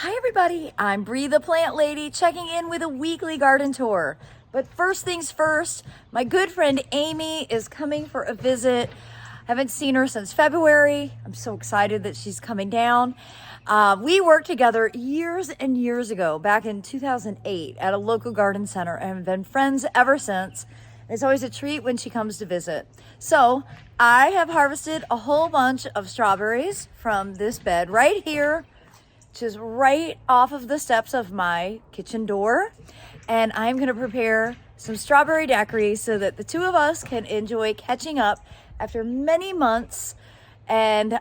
Hi everybody, I'm Bree the Plant Lady checking in with a weekly garden tour. But first things first, my good friend Amy is coming for a visit. Haven't seen her since February. I'm so excited that she's coming down. We worked together years and years ago, back in 2008 at a local garden center, and have been friends ever since. It's always a treat when she comes to visit. So I have harvested a whole bunch of strawberries from this bed right here, which is right off of the steps of my kitchen door. And I'm gonna prepare some strawberry daiquiris so that the two of us can enjoy catching up after many months. And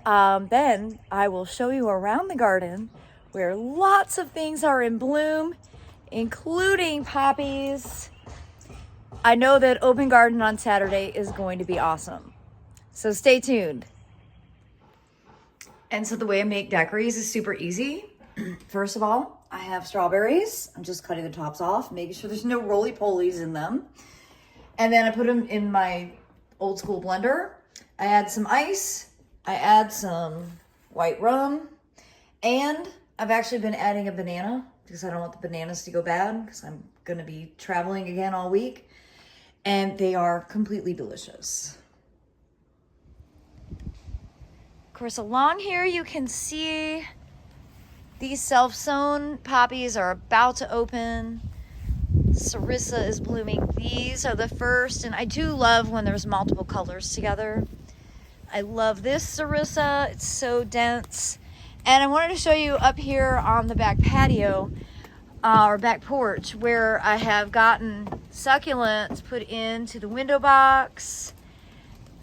then I will show you around the garden where lots of things are in bloom, including poppies. I know that open garden on Saturday is going to be awesome. So stay tuned. And so the way I make daiquiris is super easy. First of all, I have strawberries. I'm just cutting the tops off, making sure there's no roly-polies in them. And then I put them in my old school blender. I add some ice. I add some white rum. And I've actually been adding a banana because I don't want the bananas to go bad because I'm going to be traveling again all week. And they are completely delicious. Of course, along here you can see these self-sown poppies are about to open. Sarissa is blooming. These are the first, and I do love when there's multiple colors together. I love this Sarissa. It's so dense. And I wanted to show you up here on the back patio, or back porch, where I have gotten succulents put into the window box,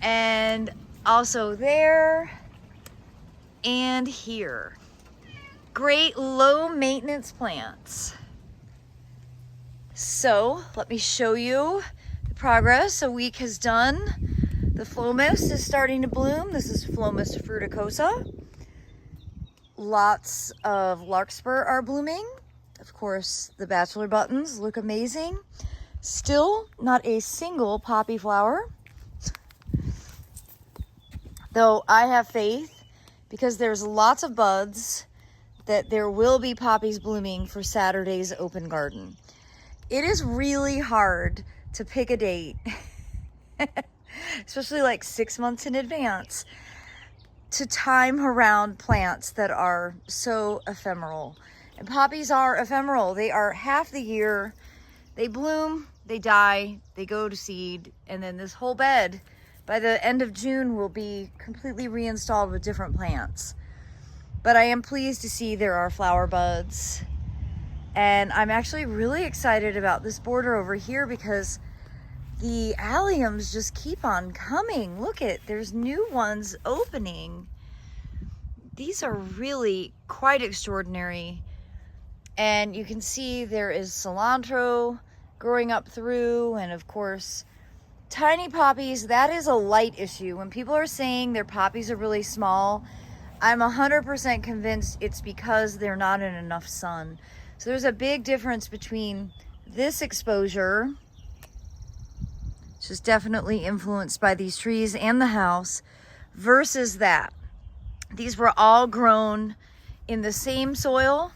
and also there and here. Great low maintenance plants. So let me show you the progress a week has done. The Phlomis is starting to bloom. This is Phlomis fruticosa. Lots of larkspur are blooming. Of course, the bachelor buttons look amazing. Still not a single poppy flower. Though I have faith, because there's lots of buds, that there will be poppies blooming for Saturday's open garden. It is really hard to pick a date, especially like 6 months in advance, to time around plants that are so ephemeral. And poppies are ephemeral. They are half the year. They bloom, they die, they go to seed, and then this whole bed by the end of June will be completely reinstalled with different plants. But I am pleased to see there are flower buds. And I'm actually really excited about this border over here because the alliums just keep on coming. Look there's new ones opening. These are really quite extraordinary. And you can see there is cilantro growing up through, and of course, tiny poppies. That is a light issue. When people are saying their poppies are really small, I'm 100% convinced it's because they're not in enough sun. So there's a big difference between this exposure, which is definitely influenced by these trees and the house, versus that. These were all grown in the same soil.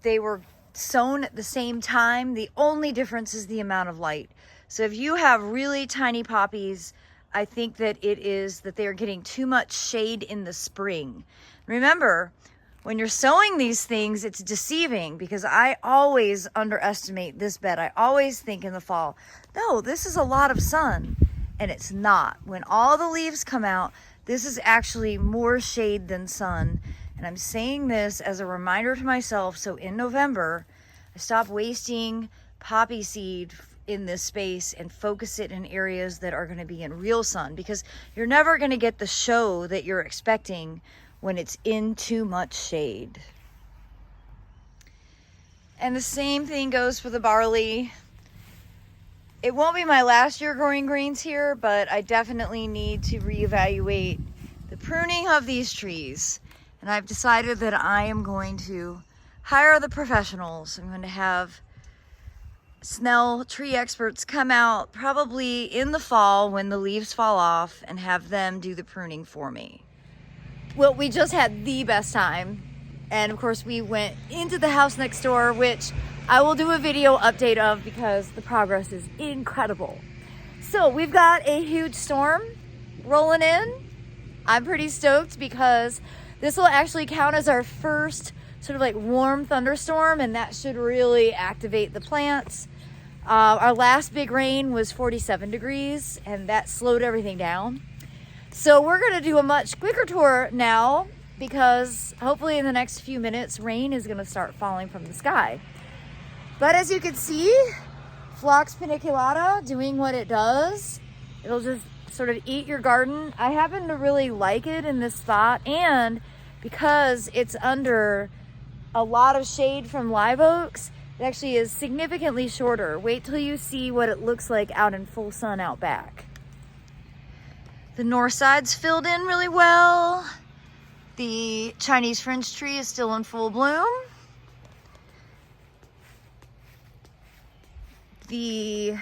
They were sown at the same time. The only difference is the amount of light. So if you have really tiny poppies, I think that it is that they're getting too much shade in the spring. Remember, when you're sowing these things, it's deceiving because I always underestimate this bed. I always think in the fall, no, this is a lot of sun, and it's not. When all the leaves come out, this is actually more shade than sun. And I'm saying this as a reminder to myself, so in November, I stop wasting poppy seed in this space and focus it in areas that are going to be in real sun, because you're never going to get the show that you're expecting when it's in too much shade. And the same thing goes for the barley. It won't be my last year growing greens here, but I definitely need to reevaluate the pruning of these trees. And I've decided that I am going to hire the professionals. I'm going to have Snell tree experts come out probably in the fall when the leaves fall off and have them do the pruning for me. Well, we just had the best time And of course we went into the house next door, which I will do a video update of because the progress is incredible. So we've got a huge storm rolling in. I'm pretty stoked because this will actually count as our first sort of like warm thunderstorm, and that should really activate the plants. Our last big rain was 47 degrees and that slowed everything down. So we're gonna do a much quicker tour now because hopefully in the next few minutes, rain is gonna start falling from the sky. But as you can see, Phlox paniculata doing what it does. It'll just sort of eat your garden. I happen to really like it in this spot, and because it's under a lot of shade from live oaks, it actually is significantly shorter. Wait till you see what it looks like out in full sun out back. The north side's filled in really well. The Chinese French tree is still in full bloom. The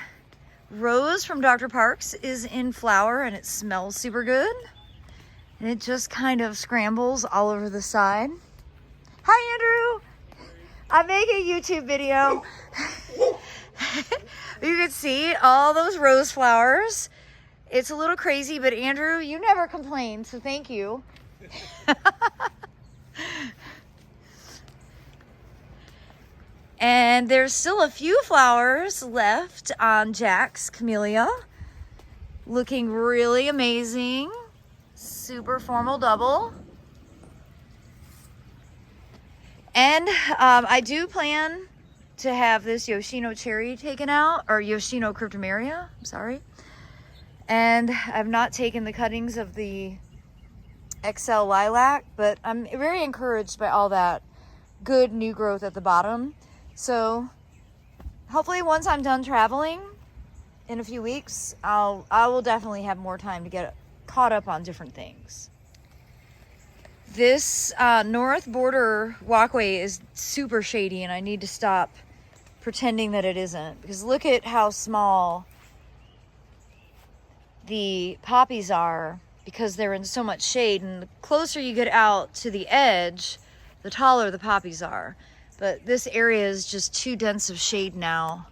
rose from Dr. Parks is in flower and it smells super good. And it just kind of scrambles all over the side. Hi, Andrew. I make a YouTube video. You can see all those rose flowers. It's a little crazy, but Andrew, you never complain, so thank you. And there's still a few flowers left on Jack's camellia. Looking really amazing. Super formal double. And I do plan to have this Yoshino cherry taken out, or Yoshino cryptomeria, I'm sorry. And I've not taken the cuttings of the XL lilac, but I'm very encouraged by all that good new growth at the bottom. So hopefully once I'm done traveling in a few weeks, I will definitely have more time to get caught up on different things. This north border walkway is super shady, and I need to stop pretending that it isn't, because look at how small the poppies are because they're in so much shade, and the closer you get out to the edge, the taller the poppies are. But this area is just too dense of shade now.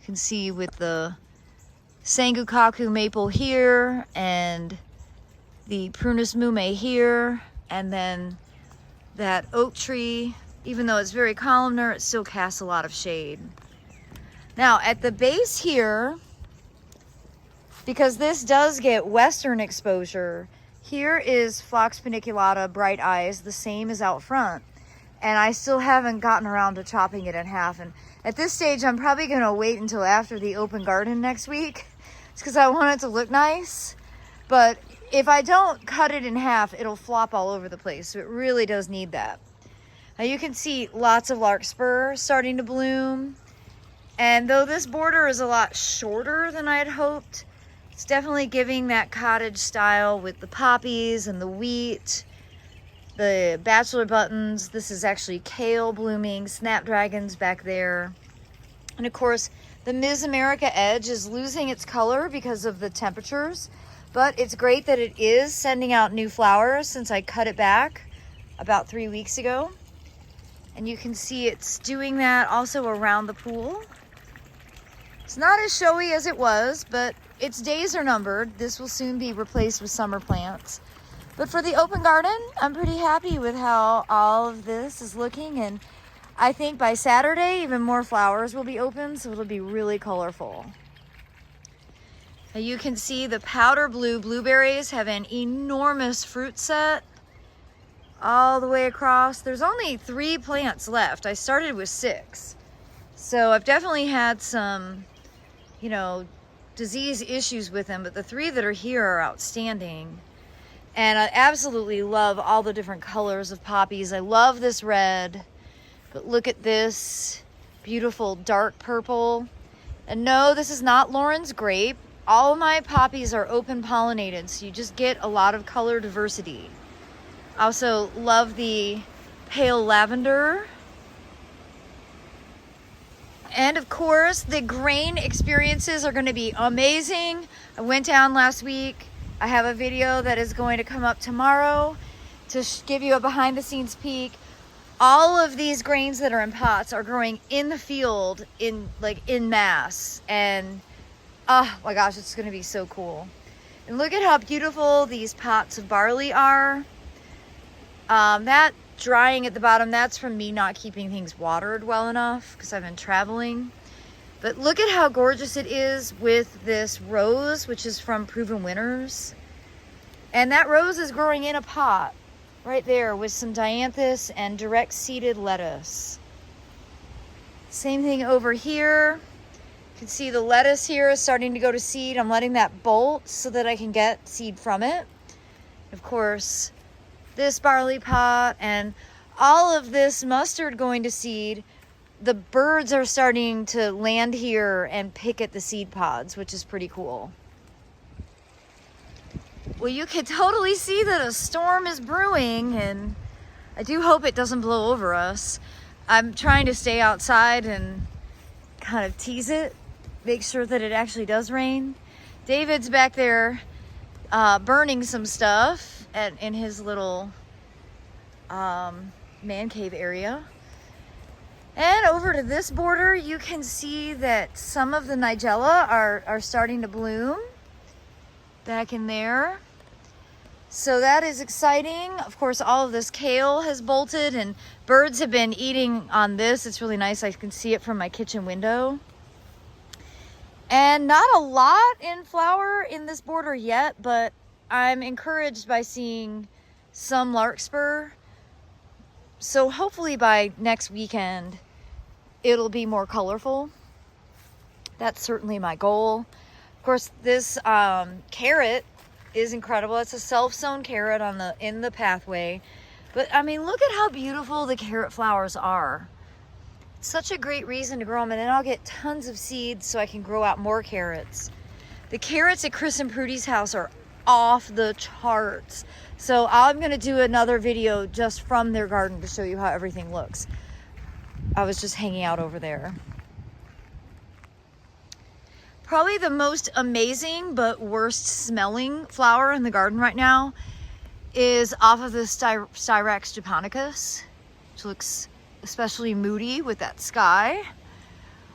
You can see with the Sangukaku maple here and the Prunus mume here, and then that oak tree, even though it's very columnar, it still casts a lot of shade. Now at the base here, because this does get western exposure, here is Phlox paniculata bright eyes, the same as out front. And I still haven't gotten around to chopping it in half. And at this stage, I'm probably gonna wait until after the open garden next week. It's because I want it to look nice. But if I don't cut it in half, it'll flop all over the place. So it really does need that. Now you can see lots of larkspur starting to bloom. And though this border is a lot shorter than I had hoped, it's definitely giving that cottage style with the poppies and the wheat, the bachelor buttons. This is actually kale blooming, snapdragons back there. And of course, the Ms. America edge is losing its color because of the temperatures. But it's great that it is sending out new flowers since I cut it back about 3 weeks ago. And you can see it's doing that also around the pool. It's not as showy as it was, but its days are numbered. This will soon be replaced with summer plants. But for the open garden, I'm pretty happy with how all of this is looking. And I think by Saturday, even more flowers will be open, so it'll be really colorful. Now you can see the powder blue blueberries have an enormous fruit set all the way across. There's only 3 plants left. I started with 6. So I've definitely had some, you know, disease issues with them, but the 3 that are here are outstanding. And I absolutely love all the different colors of poppies. I love this red, but look at this beautiful dark purple. And no, this is not Lauren's grape. All of my poppies are open pollinated, so you just get a lot of color diversity. I also love the pale lavender. And of course, the grain experiences are going to be amazing. I went down last week. I have a video that is going to come up tomorrow to give you a behind the scenes peek. all of these grains that are in pots are growing in the field in mass. And oh my gosh, it's gonna be so cool. And look at how beautiful these pots of barley are. That drying at the bottom, that's from me not keeping things watered well enough because I've been traveling. But look at how gorgeous it is with this rose, which is from Proven Winners. And that rose is growing in a pot right there with some dianthus and direct seeded lettuce. Same thing over here. You can see the lettuce here is starting to go to seed. I'm letting that bolt so that I can get seed from it. Of course, this barley pot and all of this mustard going to seed. The birds are starting to land here and pick at the seed pods, which is pretty cool. Well, you can totally see that a storm is brewing, and I do hope it doesn't blow over us. I'm trying to stay outside and kind of tease it, make sure that it actually does rain. David's back there burning some stuff in his little man cave area. And over to this border, you can see that some of the nigella are starting to bloom back in there. So that is exciting. Of course, all of this kale has bolted and birds have been eating on this. It's really nice. I can see it from my kitchen window. And not a lot in flower in this border yet, but I'm encouraged by seeing some larkspur. So hopefully by next weekend, it'll be more colorful. That's certainly my goal. Of course, this carrot is incredible. It's a self-sown carrot in the pathway. But I mean, look at how beautiful the carrot flowers are. It's such a great reason to grow them, and then I'll get tons of seeds so I can grow out more carrots. The carrots at Chris and Prudy's house are off the charts. So I'm gonna do another video just from their garden to show you how everything looks. I was just hanging out over there. Probably the most amazing but worst smelling flower in the garden right now is off of the Styrax japonicus, which looks especially moody with that sky.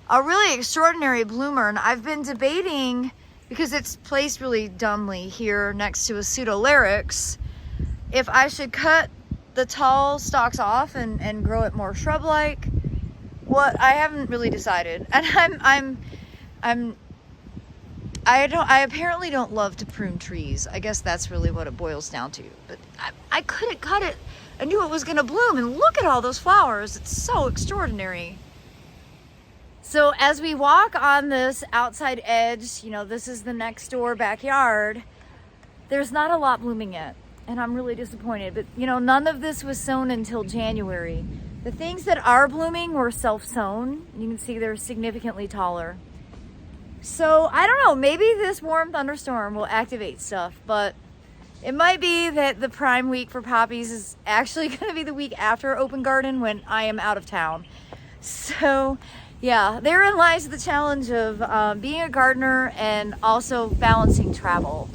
A really extraordinary bloomer, and I've been debating, because it's placed really dumbly here next to a pseudolarix, if I should cut the tall stalks off and grow it more shrub-like. What I haven't really decided, and I apparently don't love to prune trees. I guess that's really what it boils down to. But I couldn't cut it. I knew it was gonna bloom, and look at all those flowers. It's so extraordinary. So as we walk on this outside edge, you know, this is the next door backyard, there's not a lot blooming yet, and I'm really disappointed. But you know, none of this was sown until January. The things that are blooming were self-sown. You can see they're significantly taller. So I don't know, maybe this warm thunderstorm will activate stuff, but it might be that the prime week for poppies is actually gonna be the week after open garden when I am out of town. So yeah, therein lies the challenge of being a gardener and also balancing travel.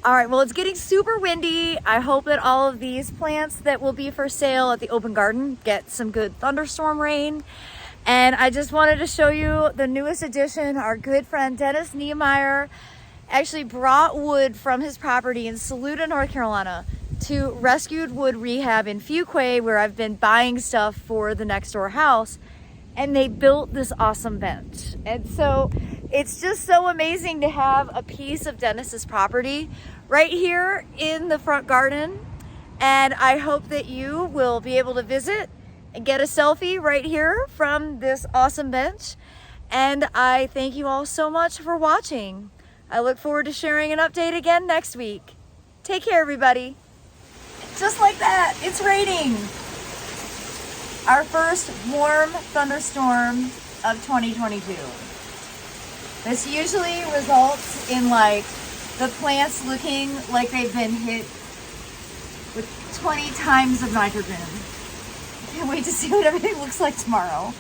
All right, well, it's getting super windy. I hope that all of these plants that will be for sale at the open garden get some good thunderstorm rain. And I just wanted to show you the newest addition. Our good friend Dennis Niemeyer actually brought wood from his property in Saluda, North Carolina, to Rescued Wood Rehab in Fuquay, where I've been buying stuff for the next door house. And they built this awesome bench. And so it's just so amazing to have a piece of Dennis's property right here in the front garden. And I hope that you will be able to visit and get a selfie right here from this awesome bench. And I thank you all so much for watching. I look forward to sharing an update again next week. Take care, everybody. Just like that, it's raining. Our first warm thunderstorm of 2022. This usually results in like the plants looking like they've been hit with 20 times of nitrogen. Can't wait to see what everything looks like tomorrow.